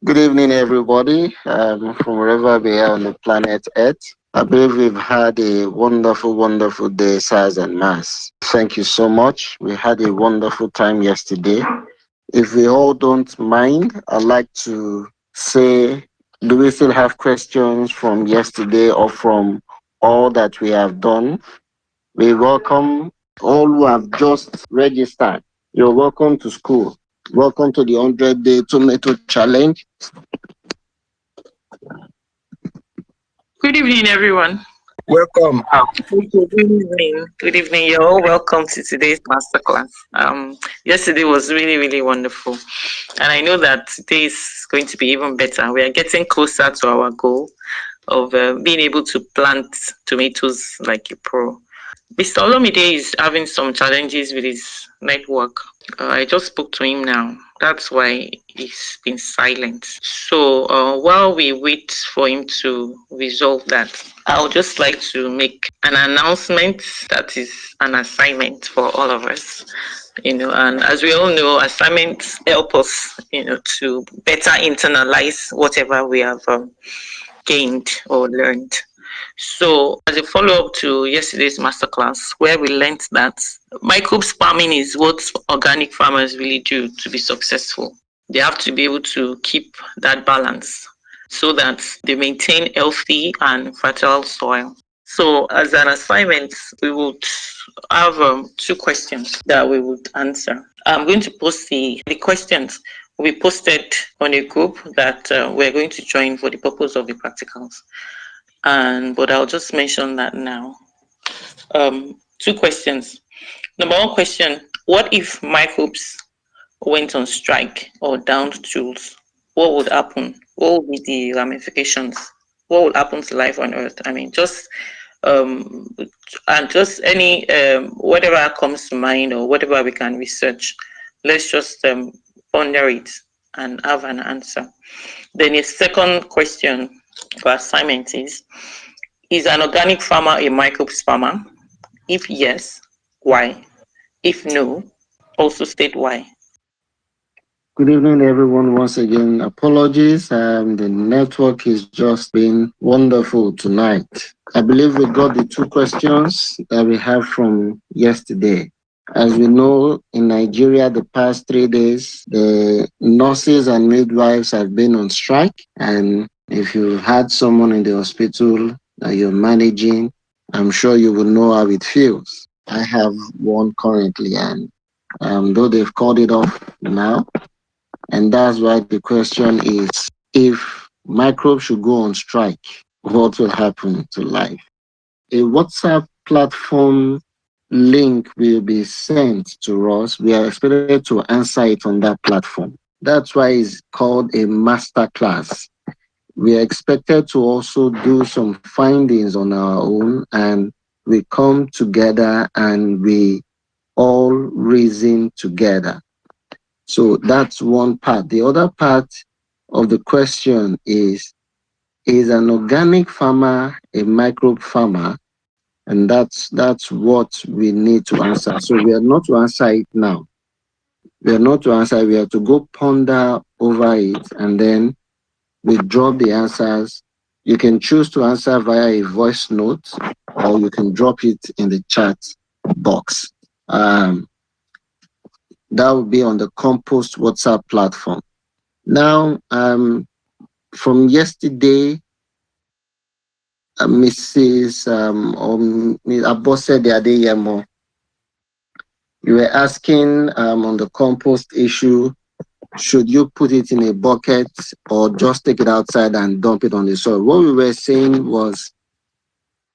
Good evening, everybody, from wherever we are on the planet Earth. I believe we've had a wonderful, wonderful day, size and mass. Thank you so much. We had a wonderful time yesterday. If we all don't mind, I'd like to say, do we still have questions from yesterday or from all that we have done? We welcome all who have just registered. You're welcome to school. Welcome to the 100-day tomato challenge. Good evening, everyone. Welcome. Good evening. Good evening. You're all welcome to today's masterclass. Yesterday was really, really wonderful. And I know that today is going to be even better. We are getting closer to our goal of being able to plant tomatoes like a pro. Mr. Olomide is having some challenges with his network. I just spoke to him now. That's why he's been silent. So while we wait for him to resolve that, I would just like to make an announcement that is an assignment for all of us. And as we all know, assignments help us, to better internalize whatever we have gained or learned. So, as a follow up to yesterday's masterclass, where we learned that microbe farming is what organic farmers really do to be successful. They have to be able to keep that balance so that they maintain healthy and fertile soil. So, as an assignment, we would have two questions that we would answer. I'm going to post the questions will be posted on a group that we're going to join for the purpose of the practicals. But I'll just mention that now. Two questions. Number one question: what if microbes went on strike or downed tools? What would happen? What would be the ramifications? What would happen to life on Earth? I mean, um, just any whatever comes to mind or whatever we can research. Let's just ponder it and have an answer. Then a second question or assignment is an organic farmer a microbes farmer? If yes, why? If no, also state why. Good evening, everyone. Once again, apologies. The network has just been wonderful tonight. I believe we got the two questions that we have from yesterday. As we know, in Nigeria, the past 3 days, the nurses and midwives have been on strike. And if you had someone in the hospital that you're managing, I'm sure you will know how it feels. I have one currently, and though they've called it off now, and that's why the question is, if microbes should go on strike, what will happen to life? A WhatsApp platform link will be sent to us. We are expected to answer it on that platform. That's why it's called a master class. We are expected to also do some findings on our own, and we come together and we all reason together. So that's one part. The other part of the question is an organic farmer a microbe farmer? And that's what we need to answer. So we are not to answer it now. We are not to answer, we have to go ponder over it, and then we drop the answers. You can choose to answer via a voice note, or you can drop it in the chat box. That will be on the Compost WhatsApp platform. Now, from yesterday, Mrs. Abosede Adeyemo, you were asking on the compost issue, should you put it in a bucket or just take it outside and dump it on the soil? What we were saying was,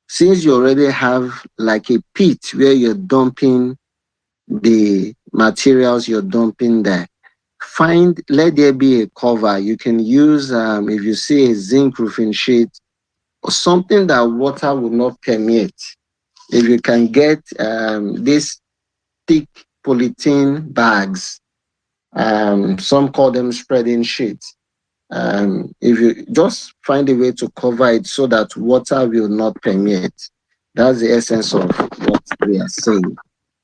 since you already have like a pit where you're dumping the materials you're dumping there, let there be a cover. You can use, if you see a zinc roofing sheet, or something that water will not permeate. If you can get these thick polythene bags, some call them spreading sheets. If you just find a way to cover it so that water will not permeate, that's the essence of what we are saying.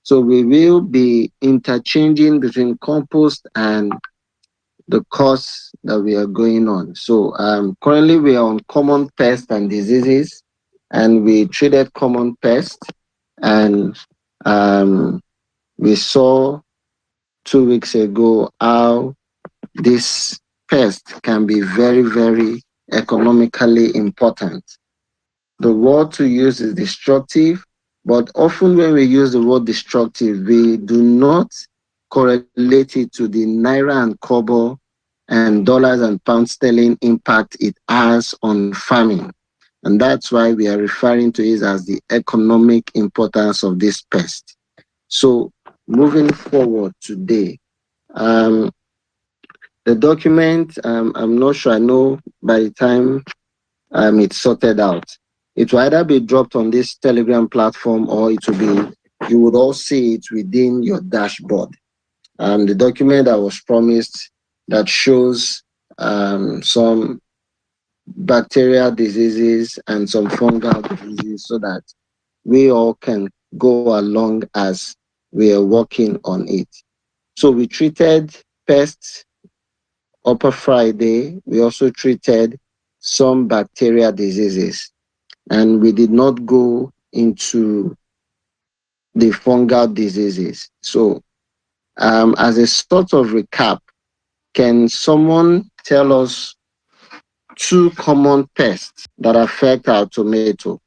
So we will be interchanging between compost and the course that we are going on. So currently we are on common pests and diseases, and we treated common pests, and um, we saw 2 weeks ago how this pest can be very, very economically important. The word to use is destructive, but often when we use the word destructive, we do not correlate it to the naira and kobo and dollars and pound sterling impact it has on farming. And that's why we are referring to it as the economic importance of this pest. So moving forward today, um, the document, I'm not sure, I know by the time it's sorted out, it will either be dropped on this Telegram platform, or it will be, you would all see it within your dashboard. The document that was promised that shows some bacterial diseases and some fungal diseases, so that we all can go along as we are working on it. So we treated pests upper Friday. We also treated some bacterial diseases, and we did not go into the fungal diseases. So as a sort of recap, can someone tell us two common pests that affect our tomato?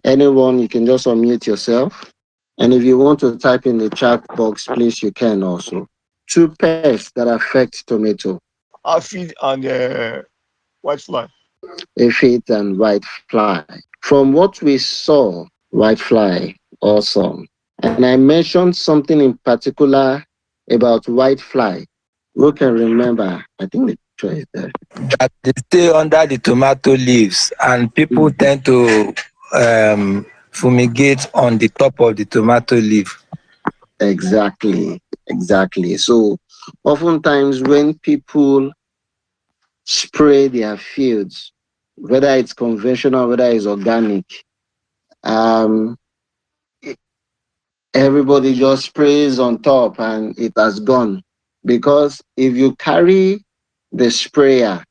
Anyone, you can just unmute yourself. And if you want to type in the chat box, please, you can also. Two pests that affect tomato. Aphid and whitefly. Aphid and whitefly. From what we saw, whitefly, awesome. And I mentioned something in particular about whitefly. Who can remember? I think the picture is there. That they stay under the tomato leaves, and people Mhm. tend to fumigate on the top of the tomato leaf. Exactly, exactly. So oftentimes when people spray their fields, whether it's conventional, whether it's organic, um, everybody just sprays on top and it has gone. Because if you carry the sprayer,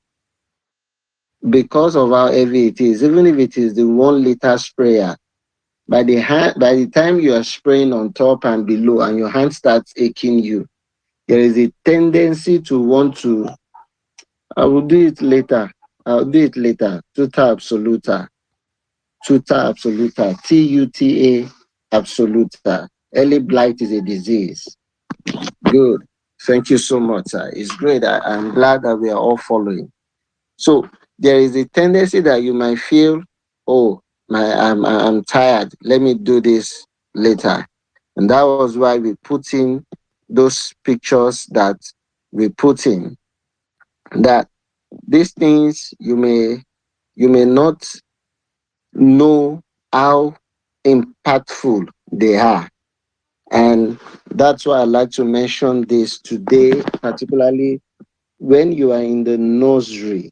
because of how heavy it is, even if it is the 1 liter sprayer, by the time you are spraying on top and below and your hand starts aching you, there is a tendency to want to, I will do it later. I'll do it later. Tuta absoluta, TUTA absoluta. Early blight is a disease. Good. Thank you so much, sir. It's great. I'm glad that we are all following. So there is a tendency that you might feel, oh, I'm tired. Let me do this later. And that was why we put in those pictures that we put in. That these things you may not know how impactful they are. And that's why I like to mention this today, particularly when you are in the nursery.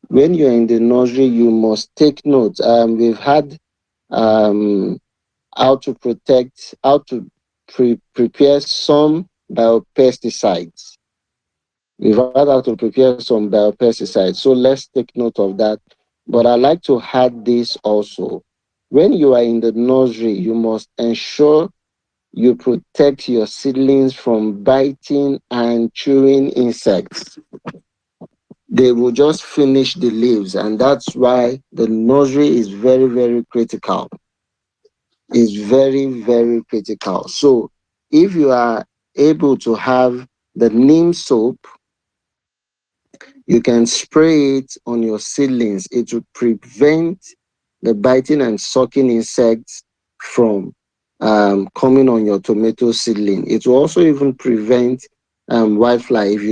When you are in the nursery, you must take note. We've had um, how to protect, how to prepare some biopesticides. We've had how to prepare some biopesticides. So let's take note of that. But I like to add this also. When you are in the nursery, you must ensure you protect your seedlings from biting and chewing insects. They will just finish the leaves, and that's why the nursery is very, very critical. Is very, very critical. So if you are able to have the neem soap, you can spray it on your seedlings. It will prevent the biting and sucking insects from coming on your tomato seedling. It will also even prevent whitefly if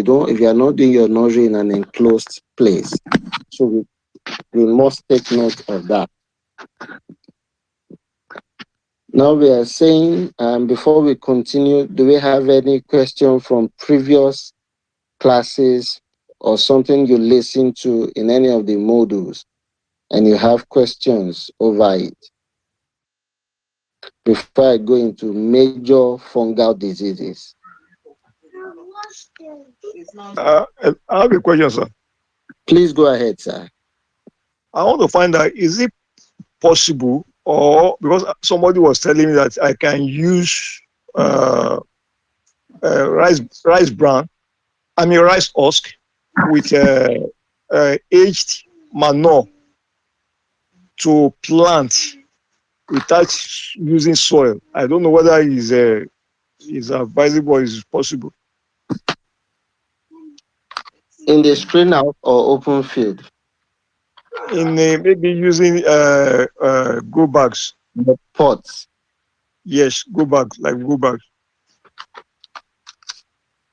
you are not doing your nursery in an enclosed place. So we must take note of that. Now we are saying, before we continue, do we have any question from previous classes or something you listened to in any of the modules and you have questions over it? Before I go into major fungal diseases. I have a question, sir. Please go ahead, sir. I want to find out, is it possible, or because somebody was telling me that I can use uh, rice bran, I mean rice husk with aged manure to plant without using soil. I don't know whether is advisable or is possible. In the screen out or open field? In maybe using go bags. The pots. Yes, go bags, like go bags.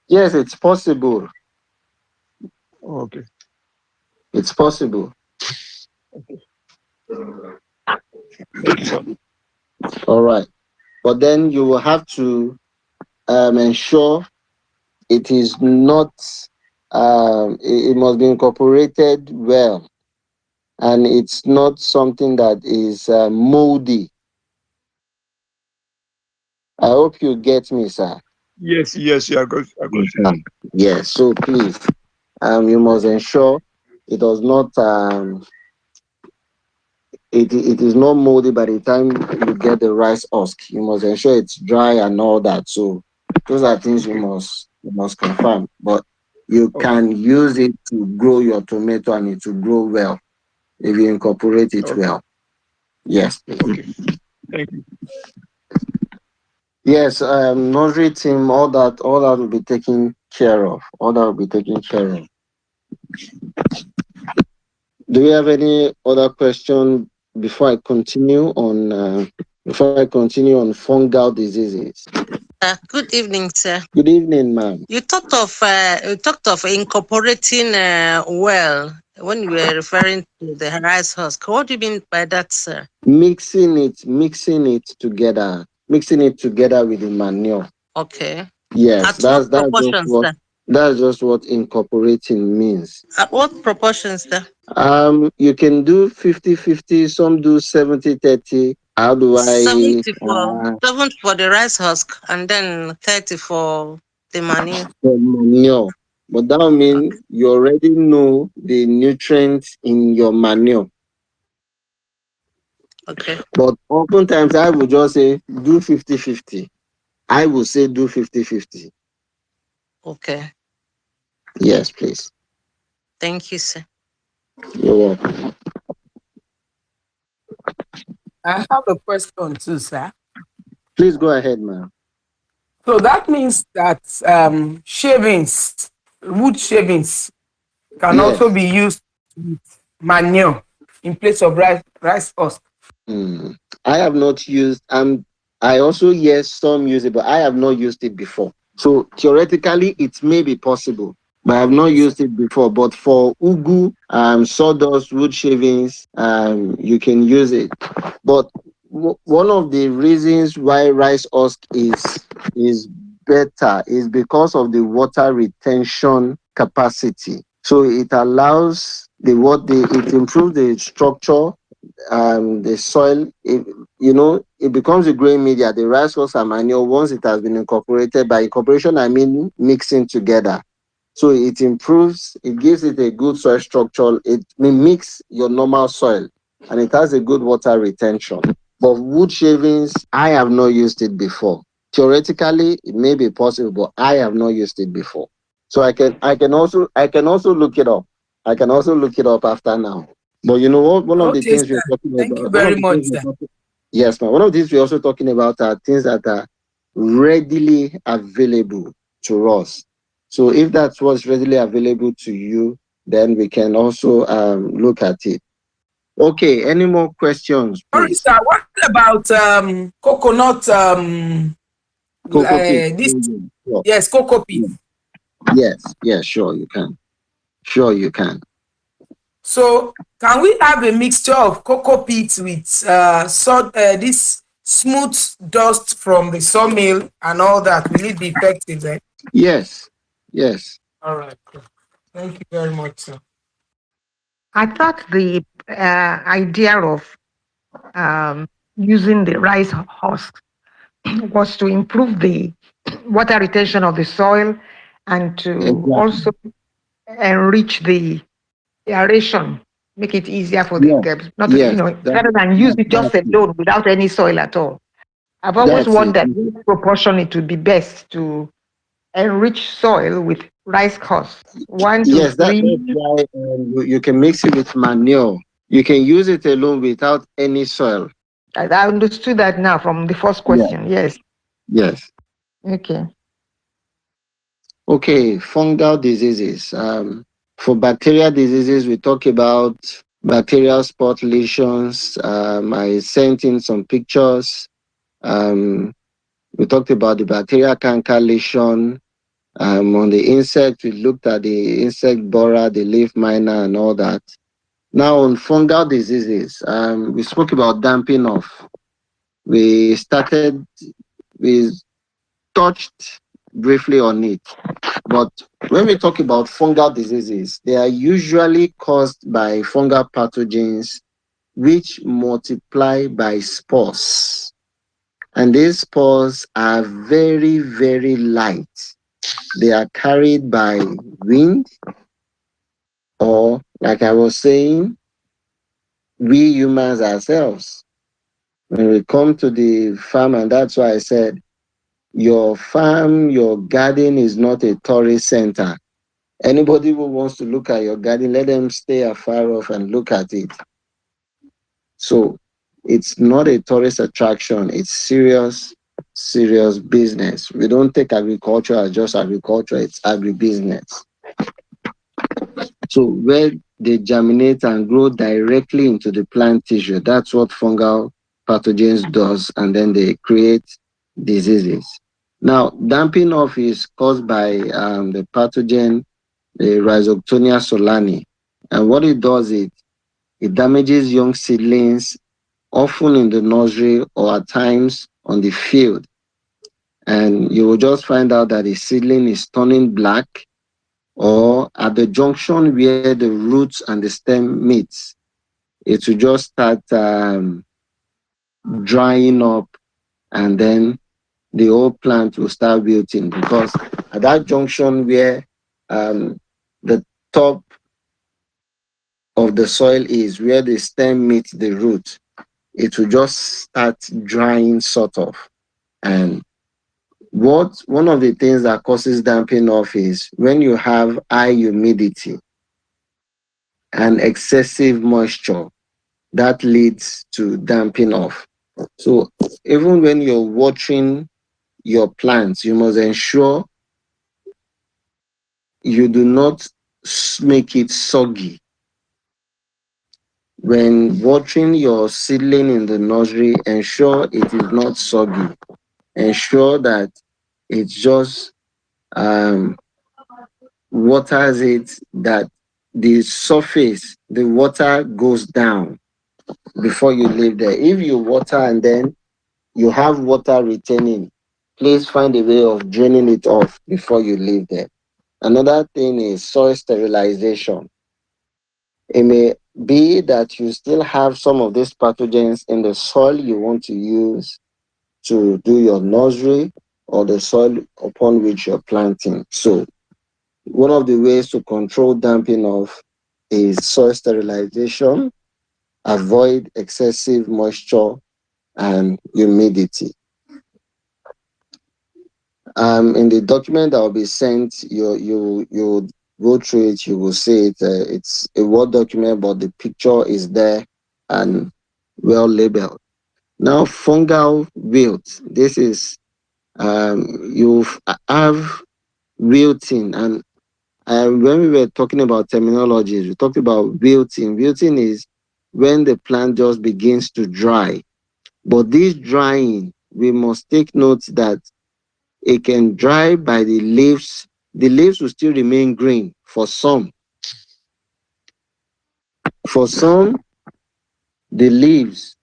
Yes, it's possible. Okay. It's possible. Okay. Thank you, sir. All right. But then you will have to ensure it is not, it must be incorporated well, and it's not something that is moldy. I hope you get me, sir. Yes, yes, yeah, I got you. Mhm. Yes, so please, you must ensure it does not, it is not moldy by the time you get the rice husk. You must ensure it's dry and all that. So those are things Okay, you must confirm. But you okay, can use it to grow your tomato and it will grow well if you incorporate it okay, well. Yes. okay. Thank you. Yes, nursery team, all that will be taken care of. All that will be taken care of. Do you have any other question before I continue on? Fungal diseases. Good evening, sir. Good evening, ma'am. You talked of incorporating well when you were referring to the rice husk. What do you mean by that, sir? Mixing it together with the manure. Okay. Yes, At what proportions, sir? that's just what incorporating means. At what proportions, sir? You can do 50-50. Some do 70-30. How do I 70 for 7 for the rice husk and then 30 for the manure. the manure? But that means Okay. you already know the nutrients in your manure. Okay. But oftentimes I would just say do 50-50. I will say do 50-50. Okay. Yes, please. Thank you, sir. You're welcome. I have a question too, sir. Please go ahead, ma'am. So that means that shavings, wood shavings, can also Yes. be used with manure in place of rice husk. Mm. I have not used I also, yes, some use it, but I have not used it before. So theoretically it may be possible, but I have not Okay, sir. used it before. But for ugu, sawdust, wood shavings, you can use it. But one of the reasons why rice husk is better is because of the water retention capacity. So it allows it improves the structure, the soil. It becomes a growing media. The rice husk and manure, once it has been incorporated, by incorporation I mean mixing together. So it improves, it gives it a good soil structure. It mimics your normal soil, and it has a good water retention. But wood shavings, I have not used it before. Theoretically, it may be possible, but I have not used it before. So I can also look it up. I can also look it up after now. But you know what? One of the Okay, things sir. we're talking Thank you about, one of very the much, things sir. we're talking, yes, ma'am. One of the things we're also talking about are things that are readily available to us. So if that's what's readily available to you, then we can also look at it. Okay, any more questions, Sorry, please? sir. What about coconut? Cocoa peat. This Sure. yes, cocoa peat. Yes, yes, sure, you can. Sure, you can. So can we have a mixture of cocoa peat with this smooth dust from the sawmill and all that? Will it be effective then? Yes, yes. All right. Cool. Thank you very much, sir. I thought the idea of using the rice husk was to improve the water retention of the soil and to Exactly. also enrich the aeration, make it easier for the Yes. not Yes. rather than use it just That's it. alone without any soil at all. I've always That's it. wondered which proportion it would be best to enrich soil with rice husk. One to Yes, that's three. why you can mix it with manure. You can use it alone without any soil. I understood that now from the first Yeah. question. Yes. Yes. Okay. Okay, fungal diseases. For bacterial diseases, we talk about bacterial spot lesions. I sent in some pictures. Um, we talked about the bacterial canker lesion. On the insect, we looked at the insect borer, the leaf miner, and all that. Now, on fungal diseases, we spoke about damping off. We touched briefly on it. But when we talk about fungal diseases, they are usually caused by fungal pathogens which multiply by spores. And these spores are very, very light. They are carried by wind, or, like I was saying, we humans ourselves. When we come to the farm, and that's why I said your farm, your garden is not a tourist center. Anybody who wants to look at your garden, let them stay afar off and look at it. So it's not a tourist attraction. It's serious, serious business. We don't take agriculture as just agriculture. It's agribusiness. So where they germinate and grow directly into the plant tissue, that's what fungal pathogens does, and then they create diseases. Now, damping off is caused by the pathogen, the Rhizoctonia solani, and what it does is it damages young seedlings, often in the nursery or at times on the field, and you will just find out that the seedling is turning black, or at the junction where the roots and the stem meets, it will just start drying up, and then the whole plant will start wilting, because at that junction where the top of the soil is, where the stem meets the root, it will just start drying sort of. And one of the things that causes damping off is when you have high humidity and excessive moisture, that leads to damping off. So even when you're watering your plants, you must ensure you do not make it soggy. When watering your seedling in the nursery, ensure it is not soggy. Ensure that it just waters it, that the surface, the water goes down before you leave there. If you water and then you have water retaining, please find a way of draining it off before you leave there. Another thing is soil sterilization. It may be that you still have some of these pathogens in the soil you want to use to do your nursery, or the soil upon which you're planting. So one of the ways to control damping off is soil sterilization, avoid excessive moisture and humidity. In the document that will be sent, you go through it. You will see it. It's a Word document, but the picture is there and well labeled. Now, fungal wilt. This is you have wilting, and when we were talking about terminologies, we talked about wilting. Wilting is when the plant just begins to dry. But this drying, we must take note that it can dry by the leaves. The leaves will still remain green for some. For some, the leaves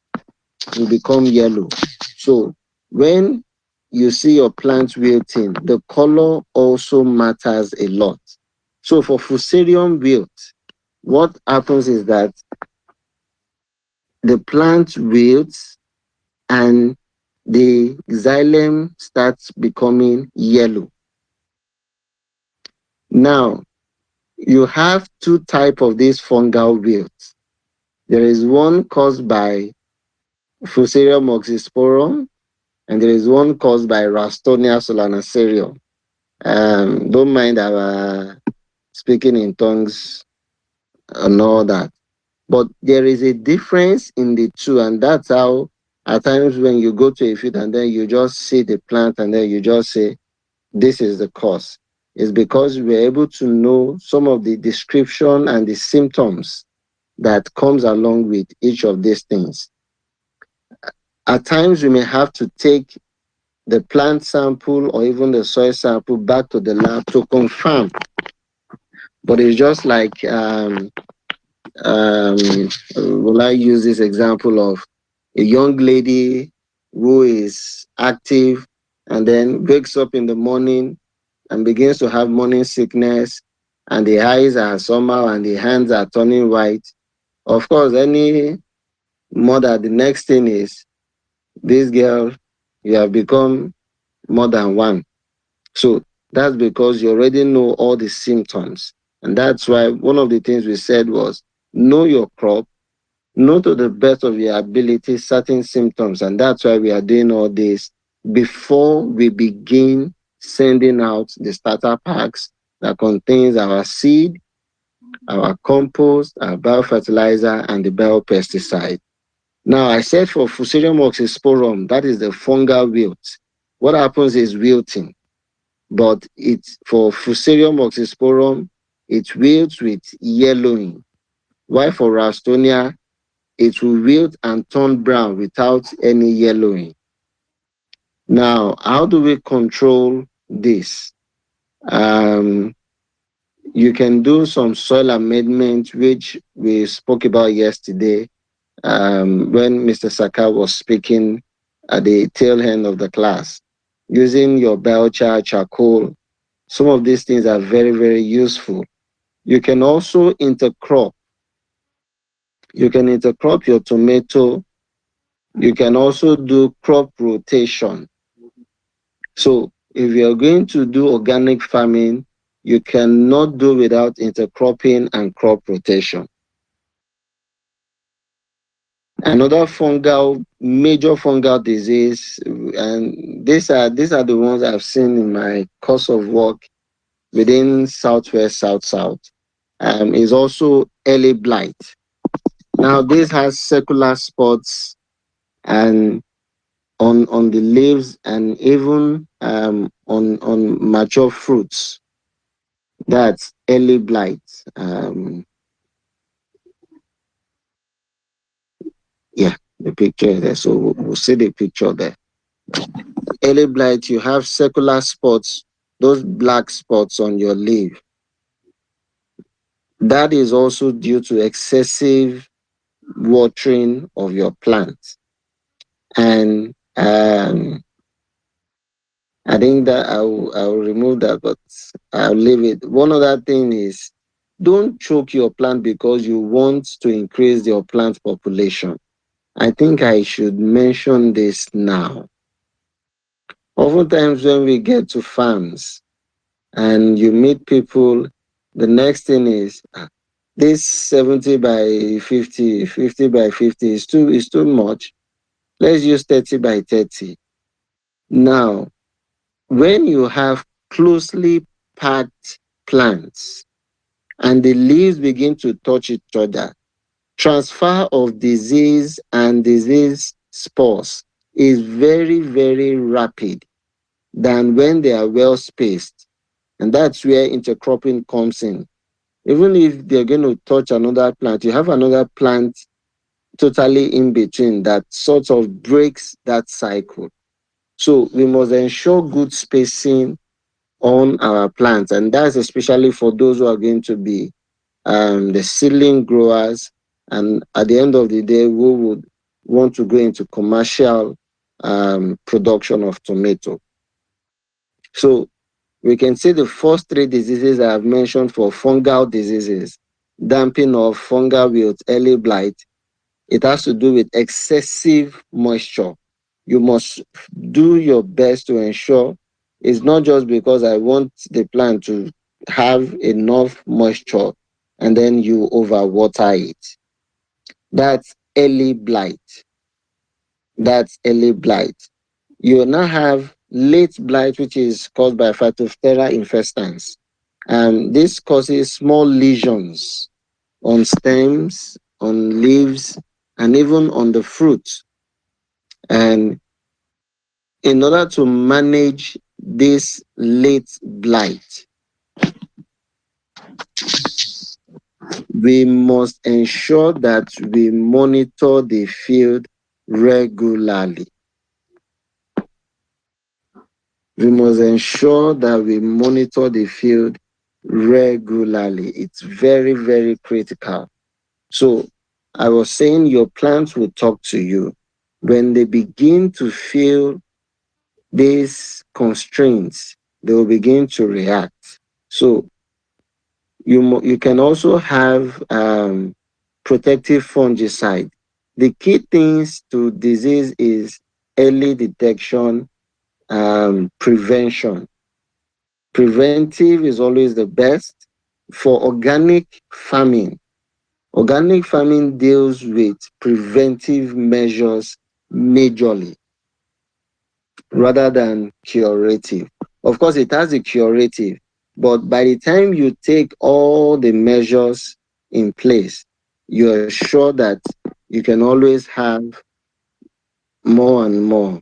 will become yellow. So when you see your plant wilting, the color also matters a lot. So for fusarium wilt, what happens is that the plant wilts and the xylem starts becoming yellow. Now, you have two type of these fungal wilts. There is one caused by Fusarium oxysporum, and there is one caused by Rastonia solanacerium. Don't mind our speaking in tongues and all that. But there is a difference in the two, and that's how at times when you go to a field and then you just see the plant and then you just say, this is the cause. It's because we're able to know some of the description and the symptoms that comes along with each of these things. At times we may have to take the plant sample or even the soil sample back to the lab to confirm. But it's just like um, will I use this example of a young lady who is active and then wakes up in the morning and begins to have morning sickness, and the eyes are somehow and the hands are turning white. Of course, any mother, the next thing is, this girl, you have become more than one. So that's because you already know all the symptoms. And that's why one of the things we said was know your crop, know to the best of your ability certain symptoms. And that's why we are doing all this before we begin sending out the starter packs that contains our seed, our compost, our biofertilizer, and the biopesticide. Now, I said for Fusarium oxysporum, that is the fungal wilt. What happens is wilting, but it's for Fusarium oxysporum, it wilts with yellowing. While for Ralstonia, it will wilt and turn brown without any yellowing. Now, how do we control this? You can do some soil amendment, which we spoke about yesterday when Mr. Saka was speaking at the tail end of the class. Using your biochar charcoal, some of these things are very, very useful. You can also intercrop. You can intercrop your tomato. You can also do crop rotation. So if you're going to do organic farming, you cannot do without intercropping and crop rotation. Another major fungal disease, and these are the ones I've seen in my course of work within Southwest, South, is also early blight. Now, this has circular spots and on the leaves and even on mature fruits. That's early blight. Yeah, the picture there. So we'll see the picture there. Early blight, you have circular spots, those black spots on your leaf. That is also due to excessive watering of your plant. And I think that I'll remove that, but I'll leave it. One other thing is, don't choke your plant because you want to increase your plant population. I think I should mention this now. Oftentimes when we get to farms and you meet people, the next thing is, this 70 by 50, 50 by 50 is too much. Let's use 30 by 30. Now, when you have closely packed plants and the leaves begin to touch each other, transfer of disease and disease spores is very, very rapid than when they are well spaced. And that's where intercropping comes in. Even if they're going to touch another plant, you have another plant totally in between that sort of breaks that cycle. So we must ensure good spacing on our plants, and that's especially for those who are going to be the seedling growers, and at the end of the day, we would want to go into commercial production of tomato. So we can see the first three diseases I have mentioned for fungal diseases: damping of fungal wilt, early blight. It has to do with excessive moisture. You must do your best to ensure it's not just because I want the plant to have enough moisture and then you overwater it. That's early blight. That's early blight. You now have late blight, which is caused by Phytophthora infestans. This causes small lesions on stems, on leaves, and even on the fruit. And in order to manage this late blight, we must ensure that we monitor the field regularly. We must ensure that we monitor the field regularly. It's very, very critical. So I was saying your plants will talk to you. When they begin to feel these constraints, they will begin to react. So you can also have protective fungicide. The key things to disease is early detection, prevention. Preventive is always the best. For organic farming, organic farming deals with preventive measures majorly rather than curative. Of course, it has a curative, but by the time you take all the measures in place, you're sure that you can always have more and more.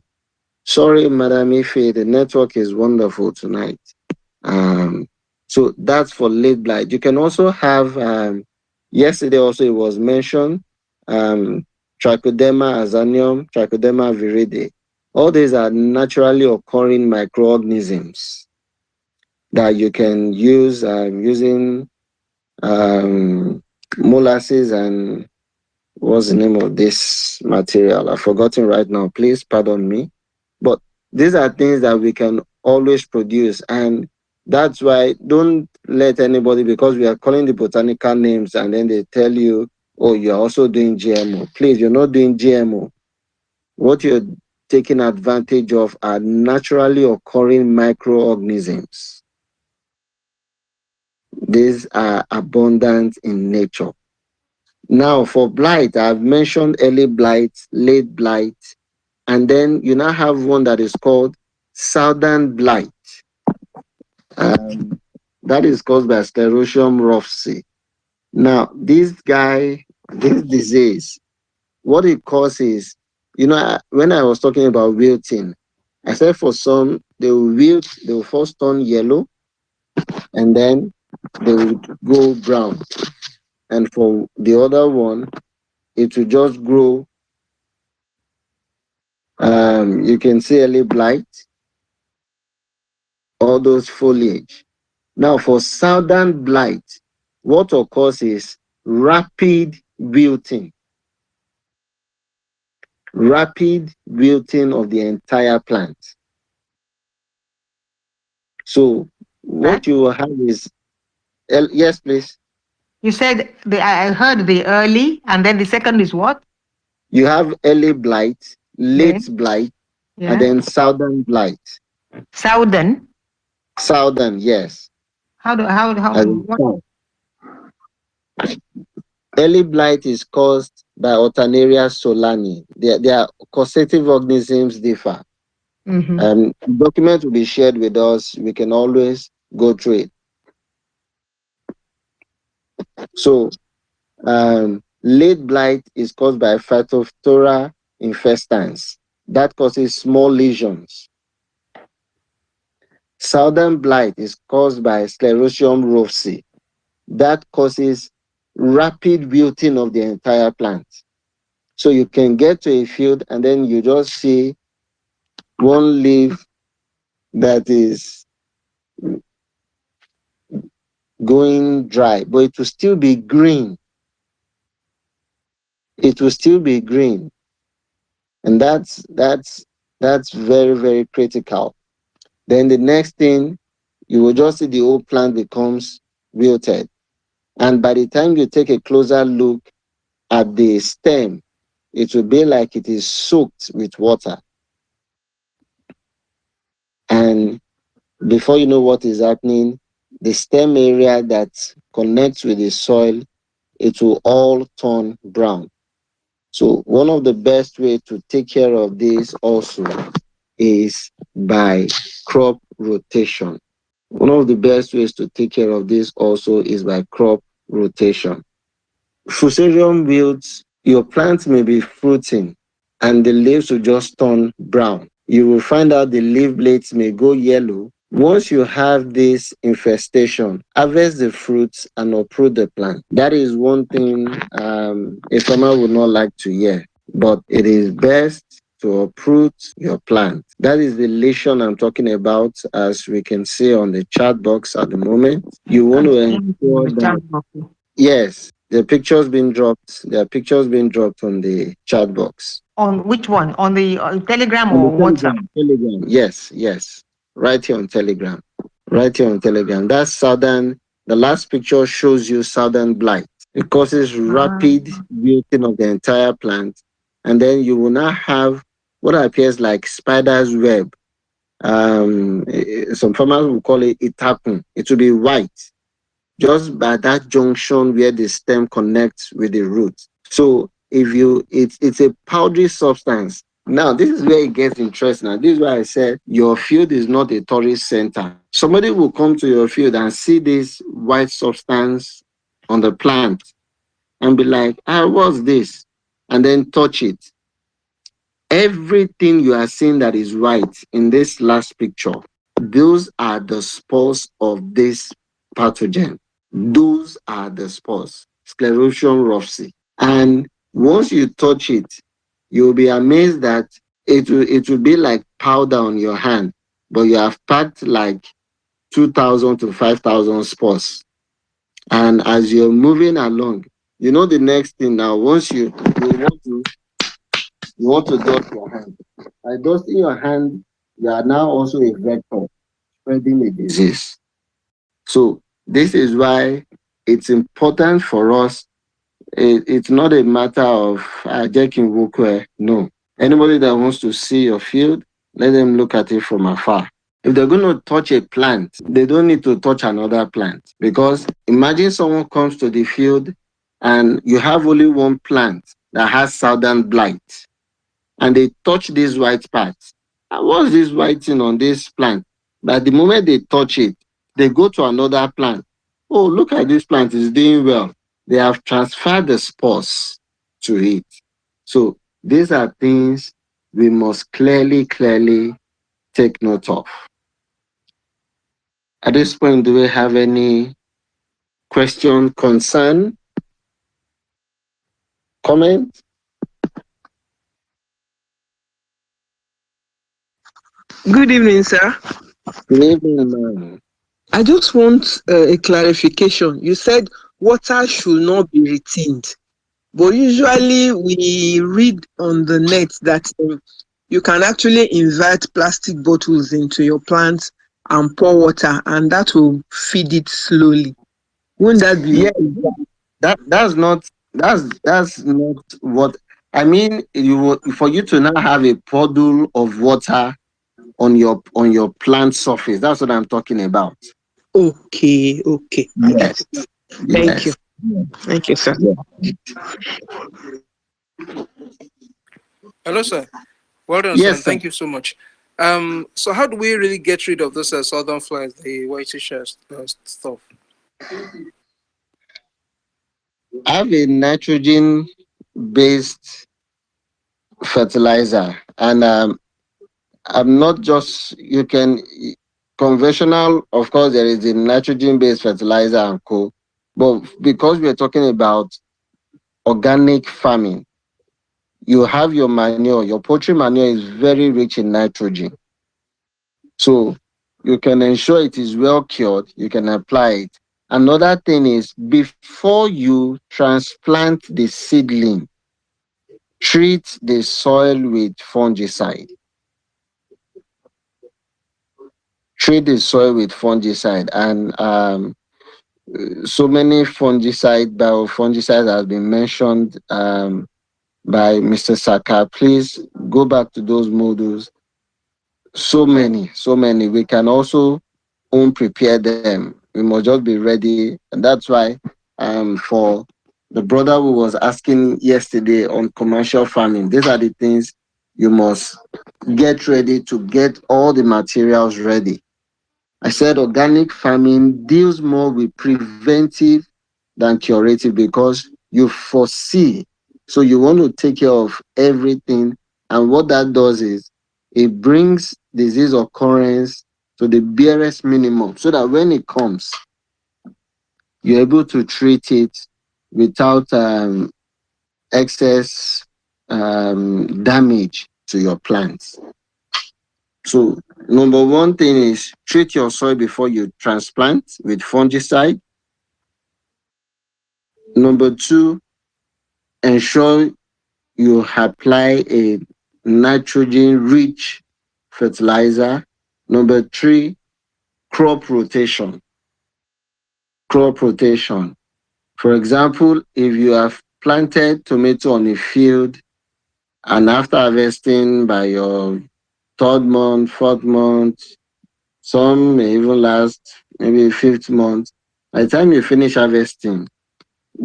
Sorry, Madam Ife, the network is wonderful tonight. Um, so that's for late blight. You can also have, yesterday also it was mentioned, Trichoderma azanium, Trichoderma viride. All these are naturally occurring microorganisms that you can use using molasses and what's the name of this material? I've forgotten right now. Please pardon me. But these are things that we can always produce. And that's why don't let anybody, because we are calling the botanical names and then they tell you, oh, you're also doing GMO. Please, you're not doing GMO. What you're taking advantage of are naturally occurring microorganisms. These are abundant in nature. Now, for blight, I've mentioned early blight, late blight, and then you now have one that is called southern blight. Um, that is caused by Sclerotium rufsi. Now, this disease, what it causes, when I was talking about wilting, I said for some, they will wilt, they will first turn yellow, and then they will go brown. And for the other one, it will just grow. You can see early blight, all those foliage. Now, for southern blight, what occurs is rapid wilting of the entire plant. So, what you will have is, yes, please. You said I heard the early, and then the second is what? You have early blight, Yeah. late blight, and Yeah. then southern blight. Southern. Southern, yes. How As in what? south. Early blight is caused by Alternaria solani. Their causative organisms differ. Mm-hmm. Document will be shared with us. We can always go through it. So, late blight is caused by Phytophthora infestans. That causes small lesions. Southern blight is caused by Sclerotium rufsi. That causes rapid wilting of the entire plant. So you can get to a field and then you just see one leaf that is going dry, but it will still be green. It will still be green. And that's very, very critical. Then the next thing, you will just see the whole plant becomes wilted. And by the time you take a closer look at the stem, it will be like it is soaked with water. And before you know what is happening, the stem area that connects with the soil, it will all turn brown. So one of the best way to take care of this also is by crop rotation. One of the best ways to take care of this also is by crop rotation. Fusarium wilt, your plant may be fruiting and the leaves will just turn brown. You will find out the leaf blades may go yellow. Once you have this infestation, harvest the fruits and uproot the plant. That is one thing a farmer would not like to hear, but it is best to uproot your plant. That is the lesion I'm talking about, as we can see on the chat box at the moment. You want to ensure that, yes, the pictures being dropped. There are pictures being dropped on the chat box. On which one? On the Telegram On the or WhatsApp? Telegram. Telegram. Yes, yes. Right here on Telegram. Right here on Telegram. That's southern. The last picture shows you southern blight. It causes Ah. rapid wilting of the entire plant, and then you will now have what appears like spider's web. Some farmers will call it itapun. It will be white just by that junction where the stem connects with the root. So if you, it's a powdery substance. Now this is where it gets interesting. Now this is why I said your field is not a tourist center. Somebody will come to your field and see this white substance on the plant and be like, ah, what's this? And then touch it. Everything you are seeing that is white in this last picture, those are the spores of this pathogen. Those are the spores, Sclerotium rufsi. And once you touch it, you'll be amazed that it will be like powder on your hand, but you have packed like 2,000 to 5,000 spores. And as you're moving along, you know the next thing now, once you want to dust your hand. By dusting your hand, you are now also a vector spreading a disease. So this is why it's important for us. It's not a matter of Jacking Wokwe. No. Anybody that wants to see your field, let them look at it from afar. If they're going to touch a plant, they don't need to touch another plant. Because imagine someone comes to the field and you have only one plant that has southern blight, and they touch this white part. And what's this white thing on this plant? But the moment they touch it, they go to another plant. Oh, look at this plant, it's doing well. They have transferred the spores to it. So these are things we must clearly take note of. At this point, do we have any question, concern, comment? Good evening, sir. Good evening, ma'am. I just want a clarification. You said water should not be retained, but usually we read on the net that you can actually invert plastic bottles into your plants and pour water, and that will feed it slowly. Wouldn't that be? Yeah, that's not what I mean. For you to now have a puddle of water on your plant surface. That's what I'm talking about. Okay. Yes, Thank you. yes. Thank you, sir. Hello, sir. Well done, sir. Yes, sir. Thank you so much. So how do we really get rid of those southern flies, the whitish stuff? Have a nitrogen based fertilizer, and I'm not just you can conventional. Of course, there is a nitrogen based fertilizer and co. But because we're talking about organic farming, you have your manure. Your poultry manure is very rich in nitrogen. So you can ensure it is well cured. You can apply it. Another thing is before you transplant the seedling, treat the soil with fungicide. Treat the soil with fungicide, and so many biofungicides has been mentioned by Mr. Saka. Please go back to those modules. So many. We can also home prepare them. We must just be ready. And that's why for the brother who was asking yesterday on commercial farming, these are the things you must get ready to get all the materials ready. I said organic farming deals more with preventive than curative because you foresee. So you want to take care of everything. And what that does is it brings disease occurrence to the barest minimum so that when it comes, you're able to treat it without excess damage to your plants. So, number one thing is treat your soil before you transplant with fungicide. Number two, ensure you apply a nitrogen rich fertilizer. Number three, crop rotation. Crop rotation. For example, if you have planted tomato on a field and after harvesting by your third month, fourth month, some may even last maybe fifth month. By the time you finish harvesting,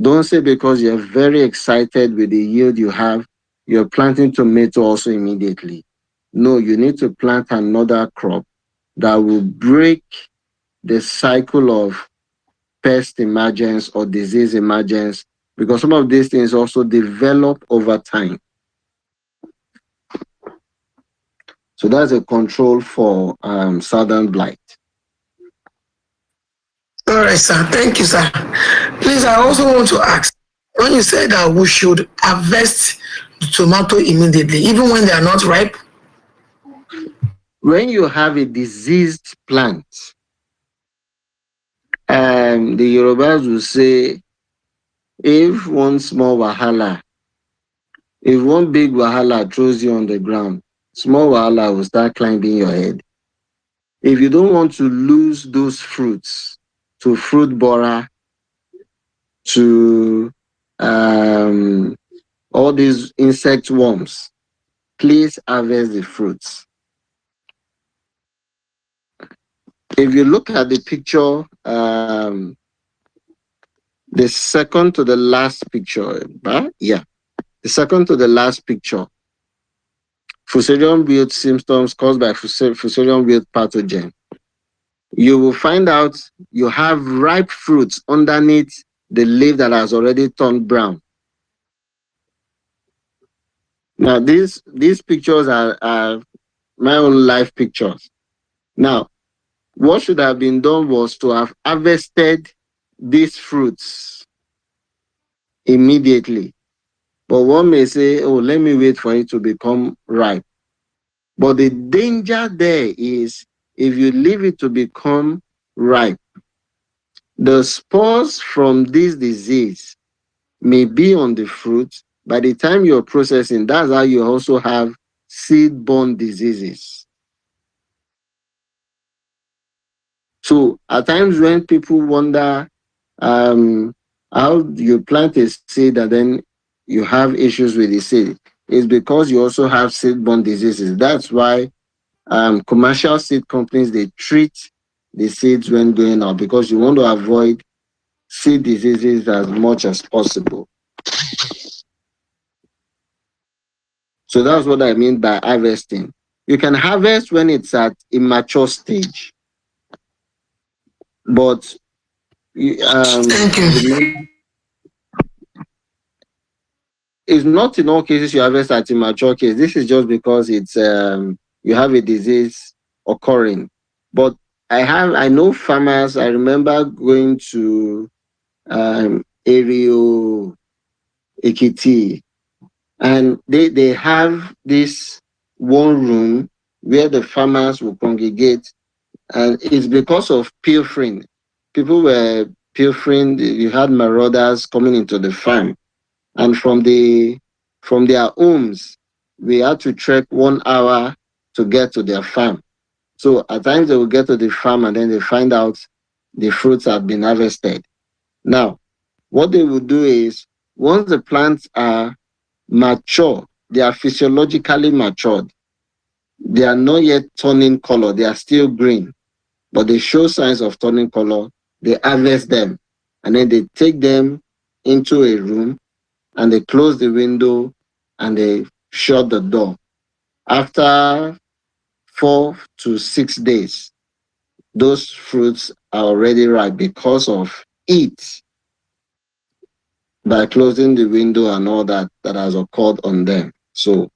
don't say because you're very excited with the yield you have, you're planting tomato also immediately. No, you need to plant another crop that will break the cycle of pest emergence or disease emergence because some of these things also develop over time. So that's a control for southern blight. All right, sir. Thank you, sir. Please, I also want to ask, when you said that we should harvest the tomato immediately, even when they are not ripe. When you have a diseased plant, the Yorubas will say, if one small wahala, if one big wahala throws you on the ground, small wahala will start climbing your head. If you don't want to lose those fruits to fruit borer, to all these insect worms, please harvest the fruits. If you look at the picture, the second to the last picture, the second to the last picture, Fusarium wilt symptoms caused by Fusarium wilt pathogen. You will find out you have ripe fruits underneath the leaf that has already turned brown. Now, these pictures are my own life pictures. Now, what should have been done was to have harvested these fruits immediately. But one may say, oh, let me wait for it to become ripe. But the danger there is if you leave it to become ripe, the spores from this disease may be on the fruit. By the time you're processing, that's how you also have seed-borne diseases. So at times when people wonder how you plant a seed and then you have issues with the seed, it's because you also have seed-borne diseases. That's why commercial seed companies, they treat the seeds when going out because you want to avoid seed diseases as much as possible. So that's what I mean by harvesting. You can harvest when it's at immature stage, but Thank you. it's not in all cases you harvest at immature case. This is just because it's you have a disease occurring. But I know farmers. I remember going to Erio Ekiti, and they have this one room where the farmers will congregate, and it's because of pilfering. People were pilfering. You had marauders coming into the farm, and from their homes, we had to trek 1 hour to get to their farm. So at times they will get to the farm and then they find out the fruits have been harvested. Now, what they will do is once the plants are mature, they are physiologically matured. They are not yet turning color, they are still green, but they show signs of turning color. They harvest them, and then they take them into a room, and they close the window, and they shut the door. After 4 to 6 days, those fruits are already ripe because of heat by closing the window and all that has occurred on them. So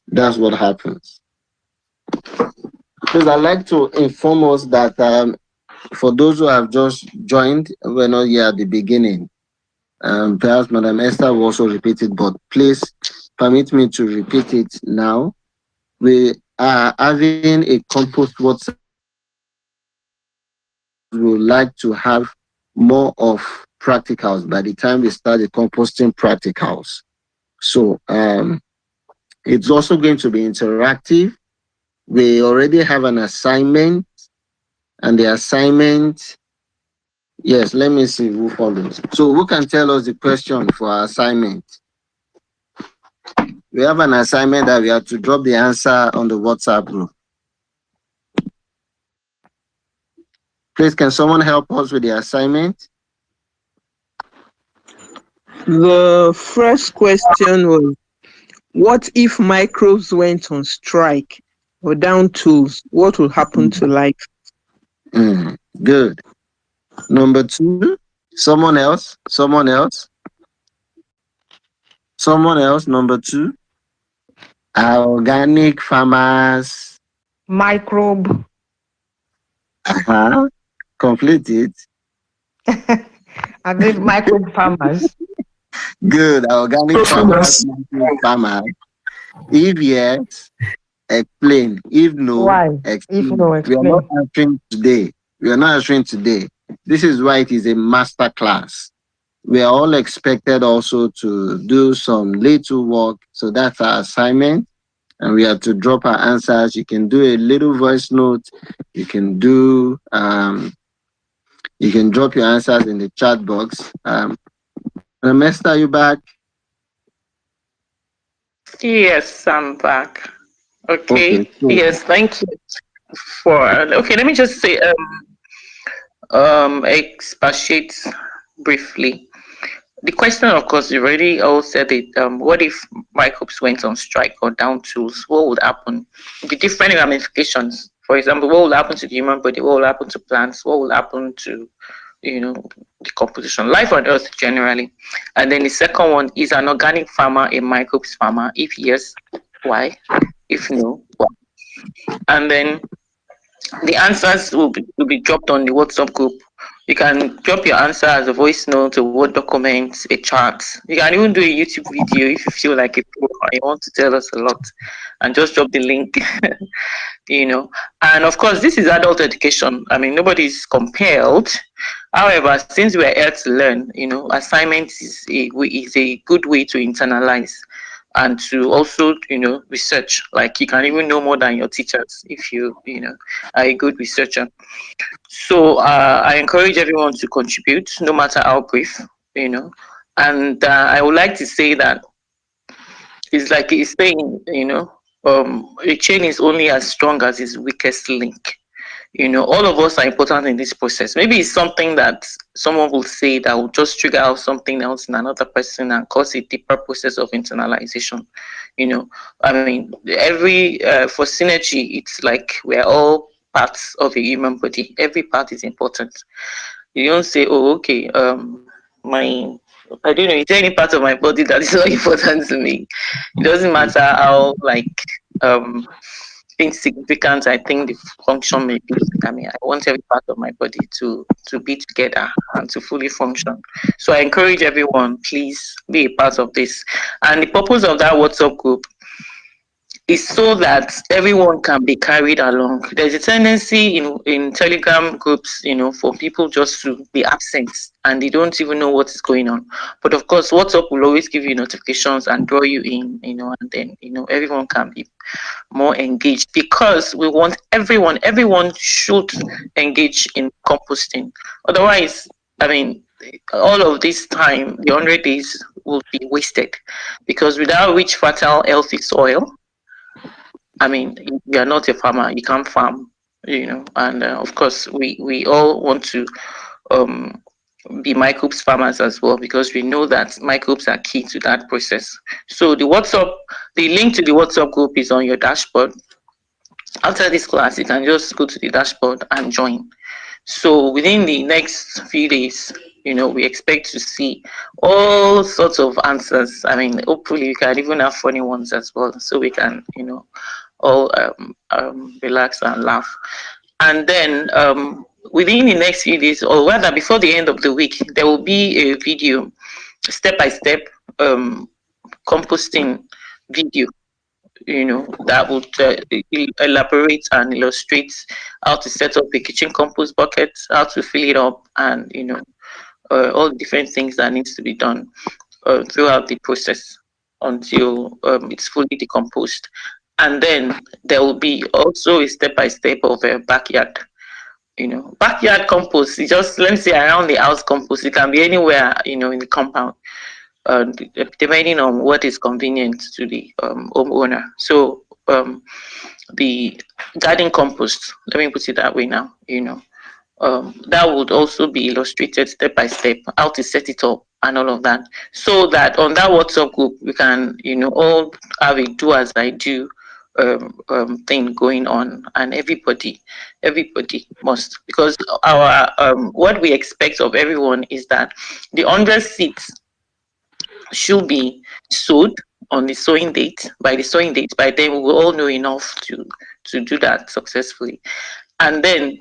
that's what happens. Please, I'd like to inform us that for those who have just joined, we're not here at the beginning. Perhaps Madam Esther will also repeat it, but please permit me to repeat it now. We are having a compost WhatsApp group because we would like to have more of practicals by the time we start the composting practicals. So it's also going to be interactive. We already have an assignment, and the assignment, yes, let me see who follows. So who can tell us the question for our assignment? We have an assignment that we have to drop the answer on the WhatsApp group. Please, can someone help us with the assignment? The first question was, what if microbes went on strike or down tools? What will happen to life? Good. Number two, someone else, someone else, someone else. Number two, our organic farmers. Microbe. Complete it. Are they microbe farmers? Good. Our organic farmers, farmers. If yes, explain. If no, Why? If no, explain. We are not explain. answering today. We are not answering today. This is why it is a master class. We are all expected also to do some little work. So that's our assignment. And we have to drop our answers. You can do a little voice note. You can do you can drop your answers in the chat box. Madam Esther, are you back? Yes, I'm back. Okay, Okay. so Yes, thank you for. Okay, let me just say expatiate briefly. The question, of course, you already all said it. What if microbes went on strike or down tools? What would happen? The different ramifications. For example, what will happen to the human body? What will happen to plants? What will happen to, the composition, life on Earth generally? And then the second one, is an organic farmer a microbes farmer? If yes, why? If no, why? And then the answers will be dropped on the WhatsApp group. You can drop your answer as a voice note, a Word document, a chart. You can even do a YouTube video if you feel like a pro or you want to tell us a lot, and just drop the link. And of course, this is adult education. I mean, nobody is compelled. However, since we're here to learn, assignments is a good way to internalize and to also research. Like, you can even know more than your teachers if you are a good researcher. So I encourage everyone to contribute, no matter how brief. you know and I would like to say that it's like it's saying, a chain is only as strong as its weakest link. All of us are important in this process. Maybe it's something that someone will say that will just trigger out something else in another person and cause a deeper process of internalization. I mean, every for synergy, it's like we're all parts of a human body. Every part is important. You don't say, oh, okay, my I don't know, is there any part of my body that is not important to me? It doesn't matter how, like, um insignificant I think the function may be. I mean, I want every part of my body to be together and to fully function. So I encourage everyone, please be a part of this. And the purpose of that WhatsApp group is so that everyone can be carried along. There's a tendency in Telegram groups, for people just to be absent and they don't even know what is going on. But of course, WhatsApp will always give you notifications and draw you in, and then everyone can be more engaged, because we want everyone should engage in composting. Otherwise, I mean, all of this time, the 100 days will be wasted, because without rich, fertile, healthy soil, I mean, you are not a farmer, you can't farm. And of course, we all want to um, be microbes farmers as well, because we know that microbes are key to that process. So the link to the WhatsApp group is on your dashboard. After this class, you can just go to the dashboard and join. So within the next few days, we expect to see all sorts of answers. I mean, hopefully we can even have funny ones as well, so we can, all relax and laugh. And then within the next few days, or rather before the end of the week, there will be a video, step by step composting video, that would elaborate and illustrate how to set up a kitchen compost bucket, how to fill it up, and all the different things that needs to be done throughout the process until it's fully decomposed. And then there will be also a step by step of a backyard. Backyard compost is just, let me say, around the house compost. It can be anywhere, in the compound, depending on what is convenient to the homeowner. So the garden compost, let me put it that way now, that would also be illustrated step by step, how to set it up and all of that. So that on that WhatsApp group, we can, all have a do as I do thing going on, and everybody must, because our what we expect of everyone is that the 100 seeds should be sowed on the sowing date. By then we will all know enough to do that successfully. And then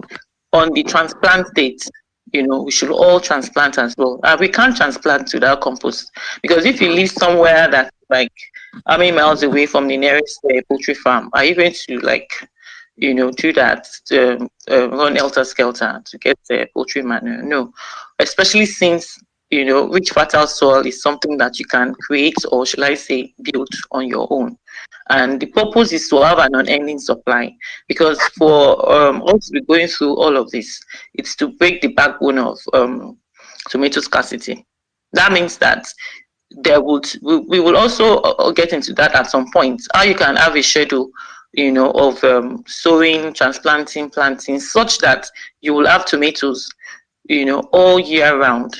on the transplant date, we should all transplant as well. We can't transplant without compost, because if you live somewhere that's like how many miles away from the nearest poultry farm, are you going to do that, run helter skelter to get poultry manure? No, especially since rich fertile soil is something that you can create, or should I say build on your own. And the purpose is to have an unending supply, because for us to be going through all of this, it's to break the backbone of tomato scarcity. That means that we will also get into that at some point, how you can have a schedule of sowing, transplanting, planting, such that you will have tomatoes all year round,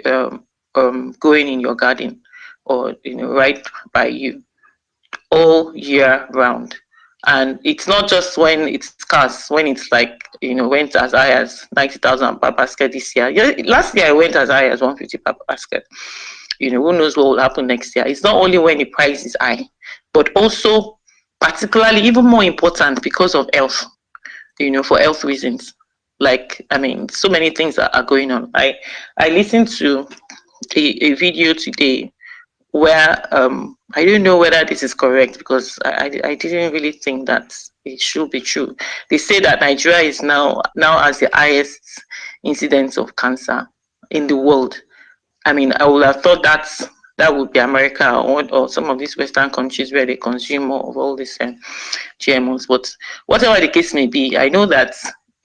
growing in your garden, or right by you, all year round. And it's not just when it's scarce, when it's like, went as high as 90,000 per basket this year. Yeah, last year I went as high as 150 per basket. Who knows what will happen next year? It's not only when the price is high, but also, particularly, even more important, because of health, for health reasons. Like, I mean, so many things are going on. I listened to a video today where I don't know whether this is correct, because I didn't really think that it should be true. They say that Nigeria is now has the highest incidence of cancer in the world. I mean, I would have thought that would be America, or some of these Western countries where they consume more of all these GMOs. But whatever the case may be, I know that,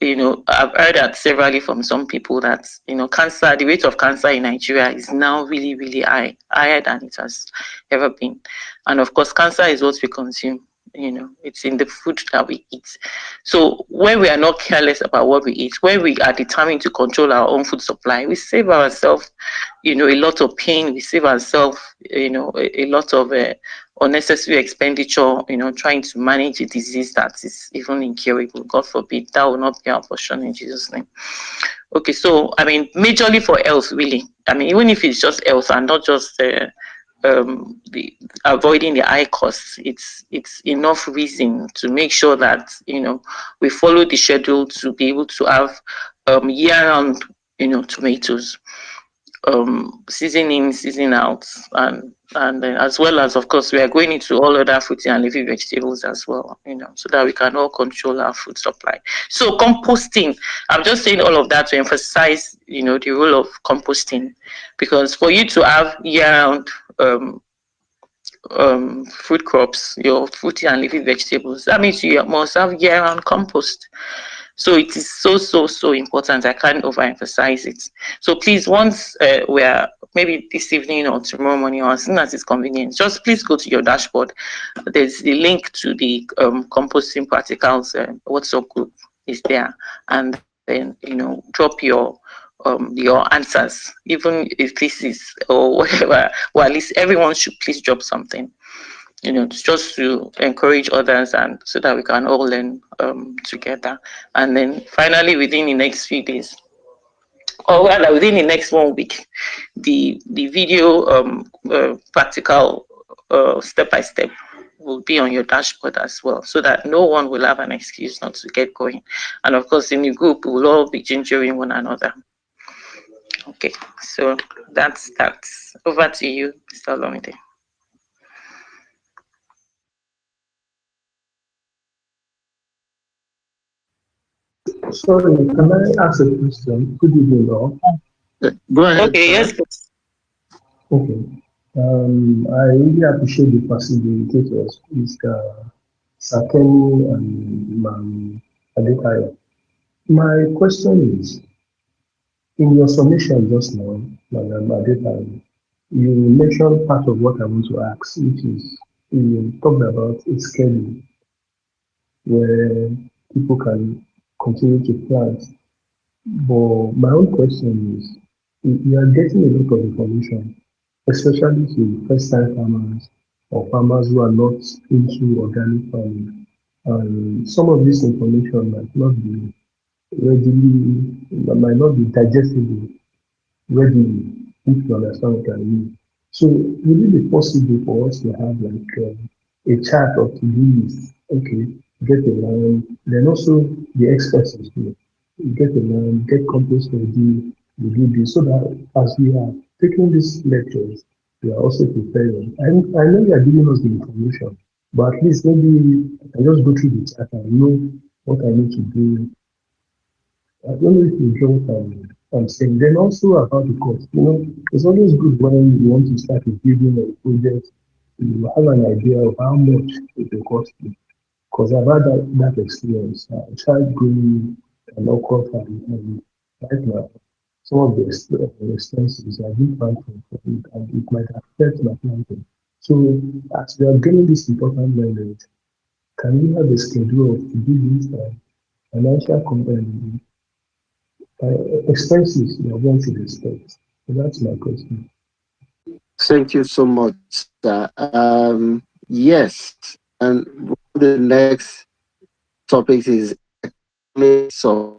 I've heard that severally from some people that, cancer, the rate of cancer in Nigeria is now really, really high, higher than it has ever been. And of course, cancer is what we consume. It's in the food that we eat. So when we are not careless about what we eat, when we are determined to control our own food supply, we save ourselves, a lot of pain. We save ourselves, a lot of unnecessary expenditure, trying to manage a disease that is even incurable. God forbid, that will not be our portion in Jesus' name. Okay, so I mean, majorly for health, really. I mean, even if it's just health and not just the avoiding the high costs, it's enough reason to make sure that we follow the schedule to be able to have year-round tomatoes, season in, season out, and then, as well as, of course, we are going into all other fruity and leafy vegetables as well, so that we can all control our food supply. So composting, I'm just saying all of that to emphasize, the role of composting, because for you to have year-round food crops, your fruity and leafy vegetables, that means you must have year-round compost. So it is so important. I can't overemphasize it. So please, once we are, maybe this evening or tomorrow morning, or as soon as it's convenient, just please go to your dashboard. There's the link to the composting practicals WhatsApp group is there, and then drop your your answers, even if this is or whatever. Well, at least everyone should please drop something, just to encourage others and so that we can all learn together. And then finally, within the next few days, or rather within the next 1 week, the video practical step by step will be on your dashboard as well, so that no one will have an excuse not to get going. And of course, in the group, we will all be gingering one another. Okay, so that's that. Over to you, Mr. Olomide. Sorry, can I ask a question? Good evening, all. Go ahead, Okay, sir. yes, please. Okay. I really appreciate the facilitators, Mr. Sakeni and Ma'am Adebayo. My question is, in your summation just now, Madam Adebayo, you mentioned part of what I want to ask, which is you talked about a schedule where people can continue to plant. But my own question is, we are getting a lot of information, especially to first-time farmers or farmers who are not into organic farming. And some of this information might not be digestible readily, if you understand what I mean. So will it be possible for us to have like a chart of to-do list? Okay, get a land, then also the expenses too. Get a land, get compost ready, we do this, so that as we are taking these lectures, we are also preparing. I know you are giving us the information, but at least maybe I just go through the chart and know what I need to do. I don't know if you get what I'm saying. Then also about the cost, it's always good when you want to start a building or a project, you have an idea of how much it will cost you. Because I've had that experience. I tried growing an okra farm, and right now, some of the expenses I didn't plan for it, and it might affect my planting. So, as we are getting this important knowledge, can we have a schedule of to do this financial company expenses you are going to expect? So that's my question. Thank you so much, sir. Yes, and one of the next topics is economics of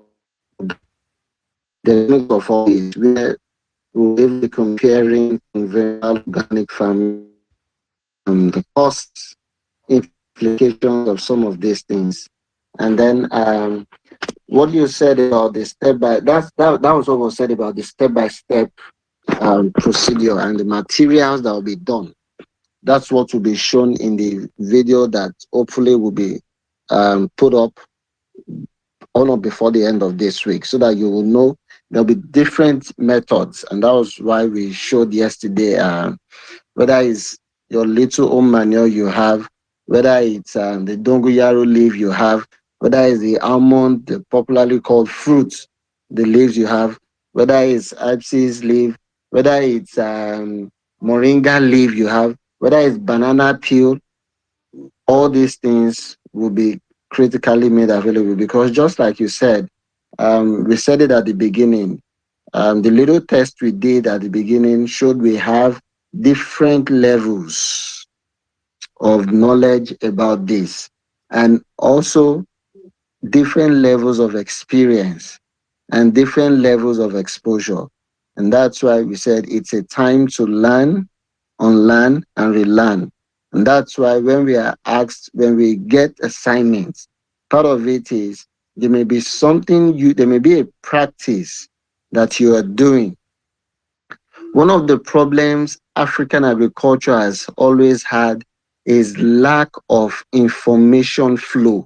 the economics of all this, where we'll be comparing conventional organic farming, the costs, implications of some of these things, and then what you said about the step by that was what was said about the step by step procedure and the materials that will be done. That's what will be shown in the video that hopefully will be put up on or before the end of this week, so that you will know there'll be different methods. And that was why we showed yesterday, whether it's your little home manure you have, whether it's the dongoyaro leaf you have, whether it's the almond, the popularly called fruit, the leaves you have, whether it's Ipsis leaf, whether it's moringa leaf you have, whether it's banana peel, all these things will be critically made available, because just like you said, we said it at the beginning. The little test we did at the beginning showed we have different levels of knowledge about this, and also different levels of experience and different levels of exposure. And that's why we said it's a time to learn, unlearn, and relearn. And that's why when we are asked, when we get assignments, part of it is there may be a practice that you are doing. One of the problems African agriculture has always had is lack of information flow.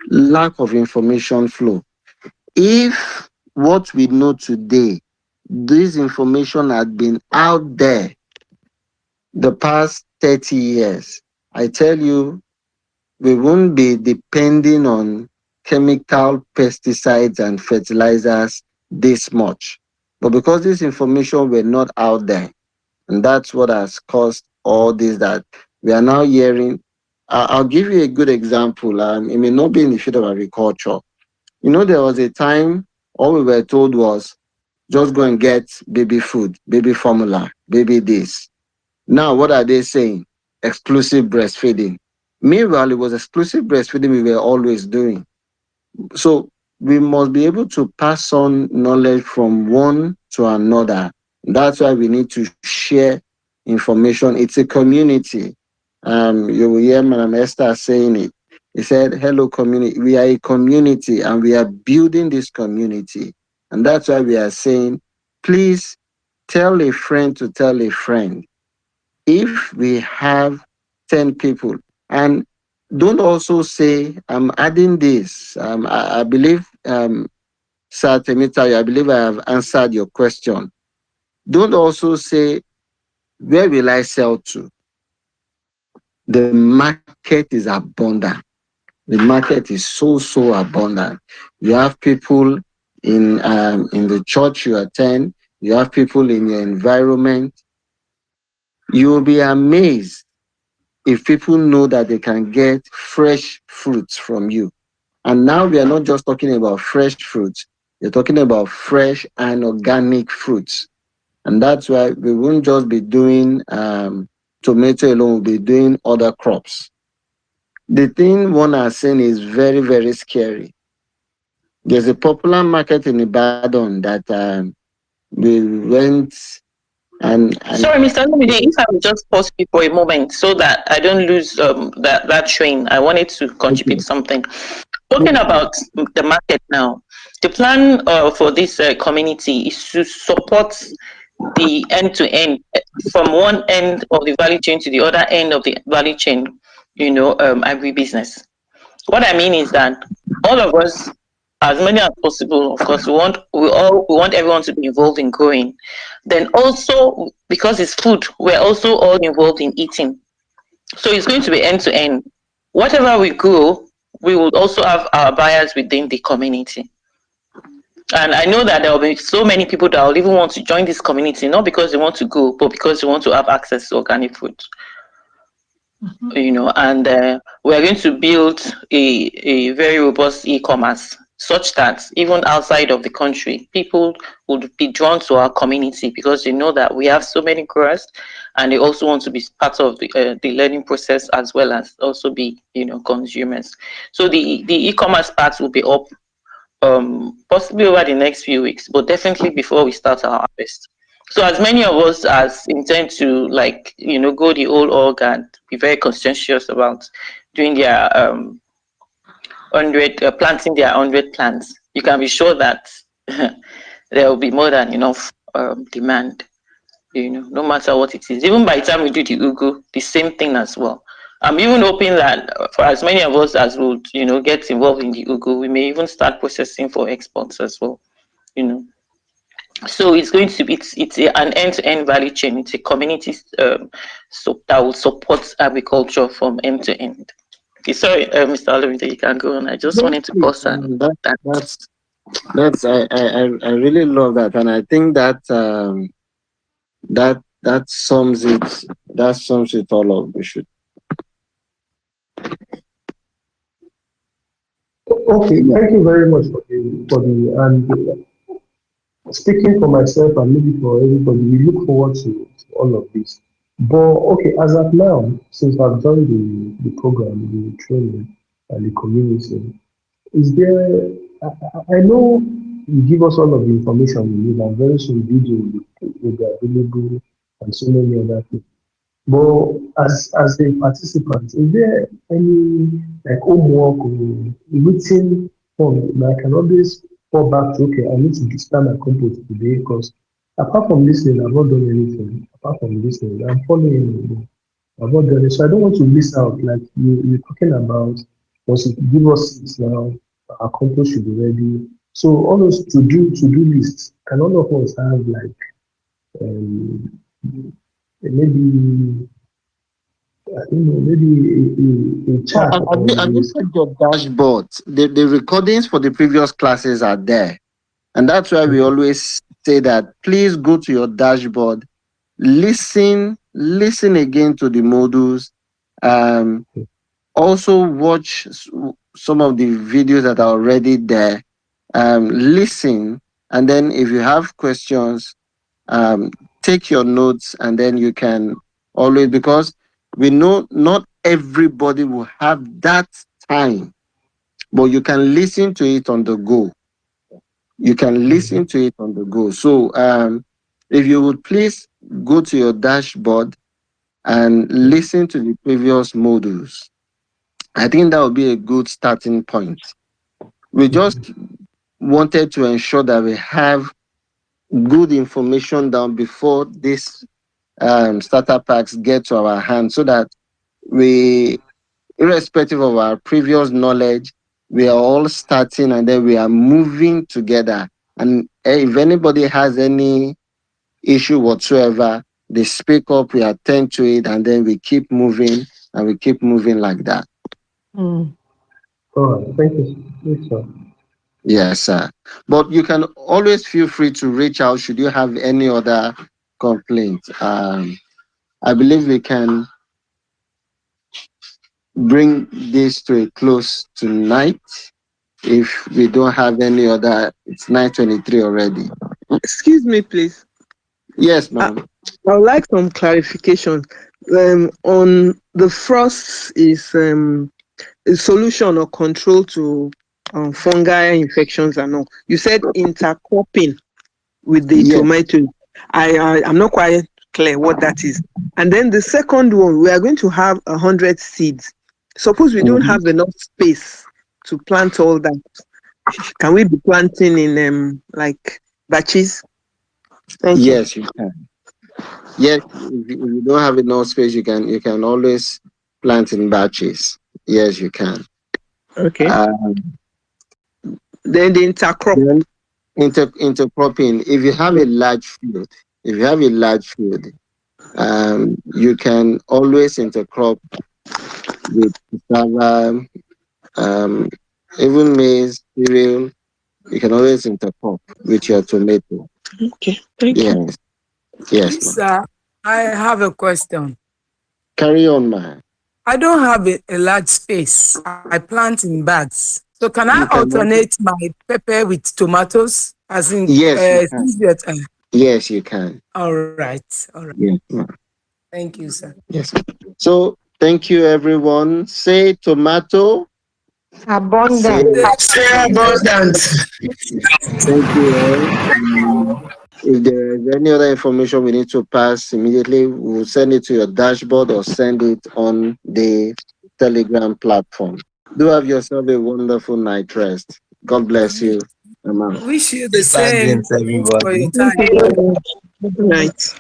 Lack of information flow. If what we know today, this information had been out there the past 30 years, I tell you, we won't be depending on chemical pesticides and fertilizers this much. But because this information were not out there, and that's what has caused all this that we are now hearing. I'll give you a good example. It may not be in the field of agriculture. There was a time All we were told was just go and get baby food, baby formula, baby this. Now, what are they saying? Exclusive breastfeeding. Meanwhile, it was exclusive breastfeeding we were always doing. So we must be able to pass on knowledge from one to another. That's why we need to share information. It's a community. You will hear Madam Esther saying it. He said, hello, community. We are a community and we are building this community. And that's why we are saying, please tell a friend to tell a friend. If we have 10 people, and don't also say, I'm adding this. I believe, Sir Temitayo, I believe I have answered your question. Don't also say, where will I sell to? The market is abundant. The market is so abundant. You have people in the church you attend. You have people in your environment. You will be amazed if people know that they can get fresh fruits from you. And now we are not just talking about fresh fruits, we're talking about fresh and organic fruits. And that's why we won't just be doing tomato alone, we'll be doing other crops. The thing one has seen is very scary. There's a popular market in Ibadan that we went and Sorry, Mr. Olomide, if I will just pause you for a moment so that I don't lose that train. I wanted to contribute something. Talking about the market now, the plan for this community is to support the end to end, from one end of the value chain to the other end of the value chain, agribusiness. What I mean is that all of us, as many as possible, of course, we want everyone to be involved in growing. Then also, because it's food, we're also all involved in eating. So it's going to be end to end. Whatever we grow, we will also have our buyers within the community. And I know that there will be so many people that will even want to join this community, not because they want to go, but because they want to have access to organic food. And we are going to build a very robust e-commerce such that even outside of the country, people would be drawn to our community because they know that we have so many growers, and they also want to be part of the learning process as well as also be consumers. So the e-commerce part will be up possibly over the next few weeks, but definitely before we start our harvest. So as many of us as intend to go the whole org and be very conscientious about doing their 100 planting their 100 plants, you can be sure that there will be more than enough demand. No matter what it is. Even by the time we do the ugu, the same thing as well. I'm even hoping that for as many of us as would get involved in the ugu, we may even start processing for exports as well. You know, so it's going to be an end-to-end value chain. It's a community that will support agriculture from end to end. Okay, sorry, Mr. Olomide, you can go on. I just wanted to pause and that. I really love that, and I think that that sums it. That sums it all up. We should. Okay, thank you very much for the and speaking for myself and maybe for everybody, we look forward to all of this. But okay, as of now, since I've joined the program, the training and the community, is there, I know you give us all of the information we need, and very soon video will be available and so many other things. But as a participant, is there any like homework or written form that I can always fall back to? Okay, I need to start my compost today because apart from this thing, I've not done anything. Apart from this thing, I'm following. I've not done it, so I don't want to miss out. Like you're talking about, once you give us seeds now, our compost should be ready. So all those to do lists, can all of us have like um, maybe I don't know, maybe a Oh, chat have or you this. checked your dashboard? The recordings for the previous classes are there, and that's why we Okay, always say that please go to your dashboard, listen again to the modules. Um, Also watch some of the videos that are already there. listen, and then if you have questions, um, take your notes, and then you can always, because we know not everybody will have that time, but you can listen to it on the go. You can listen to it on the go. So if you would please go to your dashboard and listen to the previous modules, I think that would be a good starting point. We just wanted to ensure that we have good information down before this starter packs get to our hands, so that we, irrespective of our previous knowledge, we are all starting and then we are moving together. And if anybody has any issue whatsoever, they speak up, we attend to it, and then we keep moving, and we keep moving like that. Mm. All right. Thank you. Yes, sir. Yes, sir. But you can always feel free to reach out should you have any other complaint. I believe we can bring this to a close tonight. If we don't have any other, it's 9:23 already. Excuse me, please. Yes, I, ma'am. I would like some clarification. On the first is a solution or control to fungal infections and all. You said intercropping with the Yes. tomato. I'm not quite clear what that is. And then the second one, we are going to have 100 seeds. Suppose we don't have enough space to plant all that. Can we be planting in like batches? Thank you. Yes, you can. Yes, if you don't have enough space, you can always plant in batches. Yes, you can. Okay. Um, Then the intercrop. then intercropping. If you have a large field, you can always intercrop with cassava, um, even maize, cereal. You can always intercrop with your tomato. Okay. Thank you. Yes, yes, Please, ma'am. sir, I have a question. Carry on, man. I don't have a large space. I plant in bags. So can I You can also, alternate my pepper with tomatoes? As in, yes, you can. Yes, you can. all right. All right. Yes, ma'am. Thank you, sir. Yes. So thank you, everyone. Say tomato. Say Abundant. Stay abundant. thank you all. If there is any other information we need to pass immediately, we'll send it to your dashboard or send it on the Telegram platform. Do have yourself a wonderful night rest. God bless you. I'm out. Wish you the Keep same. thanks, Thanks for everybody. your Thank time. you very much. Good night.